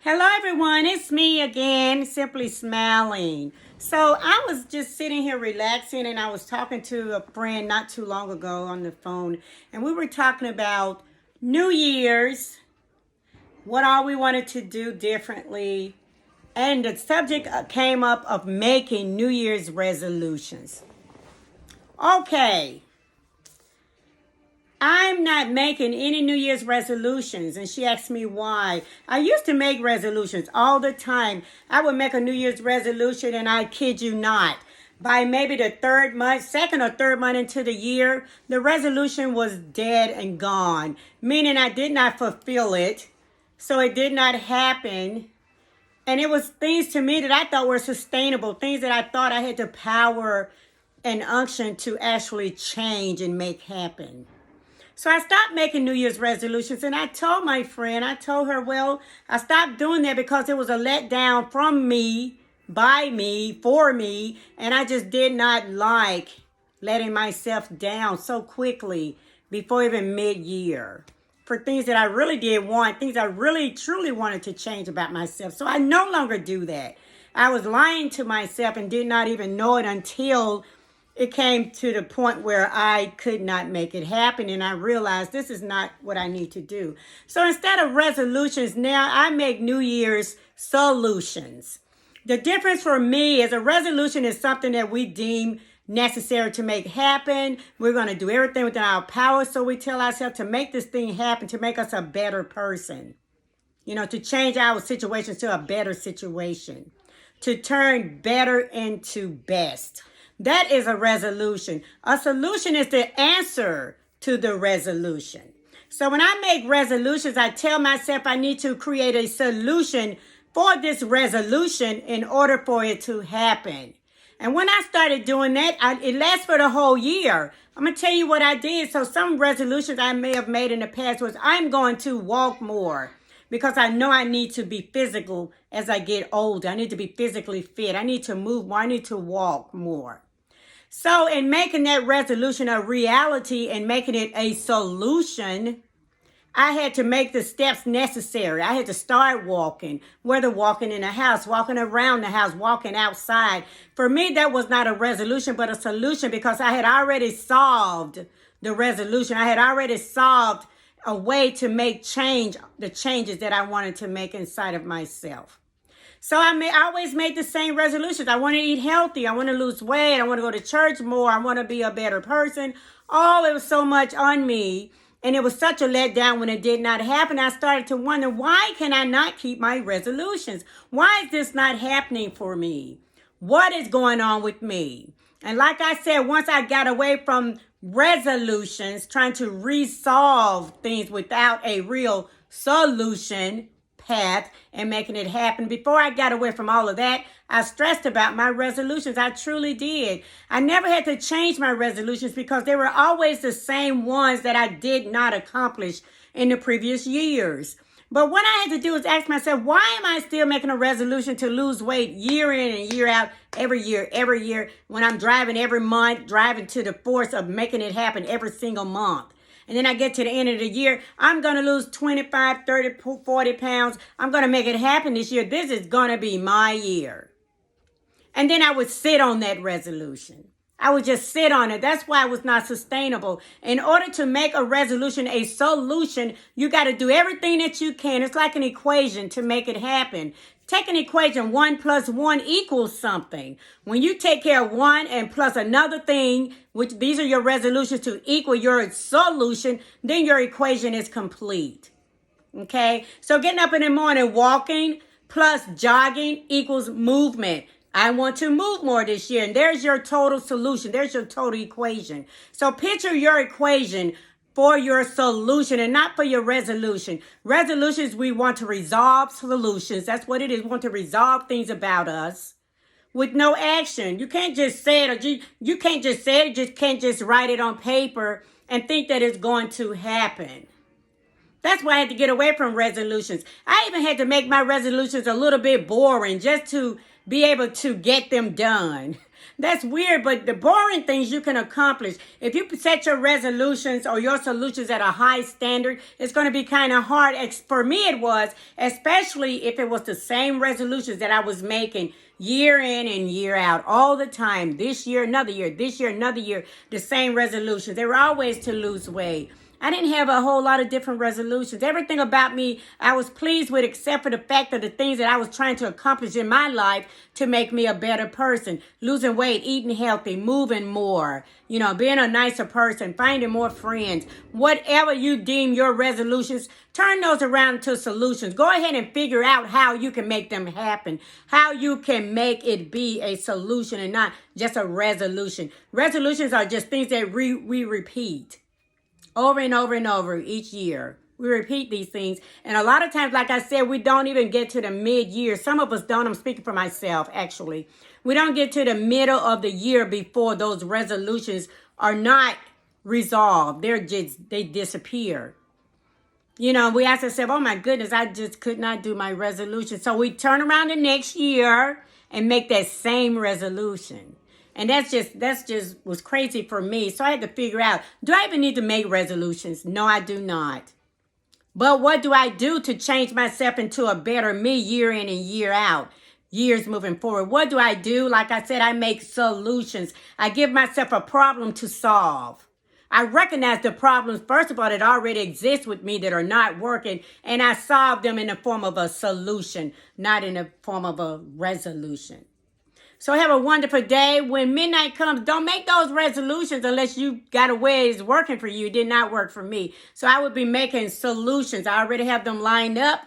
Hello everyone, it's me again, Simply Smiling. So I was just sitting here relaxing and I was talking to a friend not too long ago on the phone, and we were talking about New Year's, what all we wanted to do differently, and the subject came up of making New Year's resolutions. Okay, I'm not making any New Year's resolutions. And she asked me why. I used to make resolutions all the time. I would make a New Year's resolution, and I kid you not, by maybe the second or third month into the year, the resolution was dead and gone, meaning I did not fulfill it. So it did not happen. And it was things to me that I thought were sustainable, things that I thought I had the power and unction to actually change and make happen. So I stopped making New Year's resolutions, and I told my friend, I told her, well, I stopped doing that because it was a letdown from me, by me, for me, and I just did not like letting myself down so quickly before even mid-year for things that I really did want, things I really, truly wanted to change about myself. So I no longer do that. I was lying to myself and did not even know it until it came to the point where I could not make it happen, and I realized this is not what I need to do. So instead of resolutions, now I make New Year's solutions. The difference for me is a resolution is something that we deem necessary to make happen. We're going to do everything within our power, so we tell ourselves to make this thing happen, to make us a better person. To change our situations to a better situation, to turn better into best. That is a resolution. A solution is the answer to the resolution. So when I make resolutions, I tell myself I need to create a solution for this resolution in order for it to happen. And when I started doing that, it lasts for the whole year. I'm going to tell you what I did. So some resolutions I may have made in the past was I'm going to walk more, because I know I need to be physical as I get older. I need to be physically fit. I need to move more. I need to walk more. So in making that resolution a reality and making it a solution, I had to make the steps necessary. I had to start walking, whether walking in the house, walking around the house, walking outside. For me, that was not a resolution, but a solution, because I had already solved the resolution. I had already solved a way to make the changes that I wanted to make inside of myself. So I always made the same resolutions. I want to eat healthy. I want to lose weight. I want to go to church more. I want to be a better person. Oh, it was so much on me. And it was such a letdown when it did not happen. I started to wonder, why can I not keep my resolutions? Why is this not happening for me? What is going on with me? And like I said, once I got away from resolutions, trying to resolve things without a real solution path and making it happen. Before I got away from all of that, I stressed about my resolutions. I truly did. I never had to change my resolutions because they were always the same ones that I did not accomplish in the previous years. But what I had to do is ask myself, why am I still making a resolution to lose weight year in and year out, every year, when I'm driving every month, driving to the force of making it happen every single month? And then I get to the end of the year, I'm going to lose 25, 30, 40 pounds. I'm going to make it happen this year. This is going to be my year. And then I would sit on that resolution. I would just sit on it. That's why it was not sustainable. In order to make a resolution a solution, you got to do everything that you can. It's like an equation to make it happen. Take an equation, 1 plus 1 equals something. When you take care of one and plus another thing, which these are your resolutions to equal your solution, then your equation is complete. Okay? So getting up in the morning, walking plus jogging equals movement. I want to move more this year. And there's your total solution. There's your total equation. So picture your equation for your solution and not for your resolution. Resolutions, we want to resolve solutions. That's what it is. We want to resolve things about us with no action. You can't just say it, or you can't just say it. You just can't just write it on paper and think that it's going to happen. That's why I had to get away from resolutions. I even had to make my resolutions a little bit boring just to be able to get them done. That's weird, but the boring things you can accomplish. If you set your resolutions or your solutions at a high standard, it's going to be kind of hard. For me, it was, especially if it was the same resolutions that I was making year in and year out, all the time. This year, another year. This year, another year. The same resolutions. They were always to lose weight. I didn't have a whole lot of different resolutions. Everything about me, I was pleased with, except for the fact of the things that I was trying to accomplish in my life to make me a better person. Losing weight, eating healthy, moving more, being a nicer person, finding more friends. Whatever you deem your resolutions, turn those around to solutions. Go ahead and figure out how you can make them happen, how you can make it be a solution and not just a resolution. Resolutions are just things that we repeat over and over and over each year. We repeat these things. And a lot of times, like I said, we don't even get to the mid-year. Some of us don't. I'm speaking for myself, actually. We don't get to the middle of the year before those resolutions are not resolved. They disappear. We ask ourselves, oh my goodness, I just could not do my resolution. So we turn around the next year and make that same resolution. And that's just was crazy for me. So I had to figure out, do I even need to make resolutions? No, I do not. But what do I do to change myself into a better me year in and year out? Years moving forward. What do I do? Like I said, I make solutions. I give myself a problem to solve. I recognize the problems, first of all, that already exist with me that are not working. And I solve them in the form of a solution, not in the form of a resolution. So have a wonderful day. When midnight comes, don't make those resolutions unless you got a way it's working for you. It did not work for me. So I would be making solutions. I already have them lined up.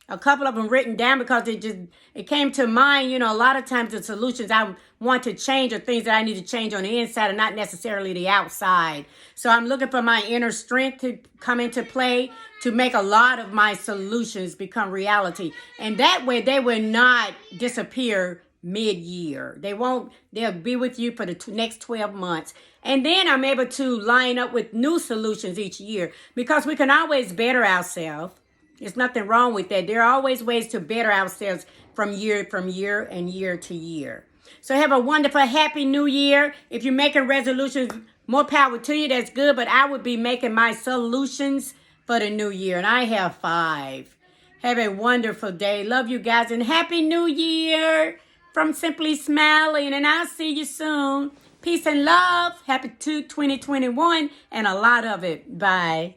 A couple of them written down because it came to mind. A lot of times the solutions I want to change are things that I need to change on the inside and not necessarily the outside. So I'm looking for my inner strength to come into play to make a lot of my solutions become reality. And that way they will not disappear mid-year. They'll be with you for the next 12 months. And then I'm able to line up with new solutions each year because we can always better ourselves. There's nothing wrong with that. There are always ways to better ourselves from year and year to year. So have a wonderful, happy new year. If you're making resolutions, more power to you. That's good. But I would be making my solutions for the new year. And I have 5. Have a wonderful day. Love you guys. And happy new year. From Simply Smiling, and I'll see you soon. Peace and love. Happy 2021 and a lot of it. Bye.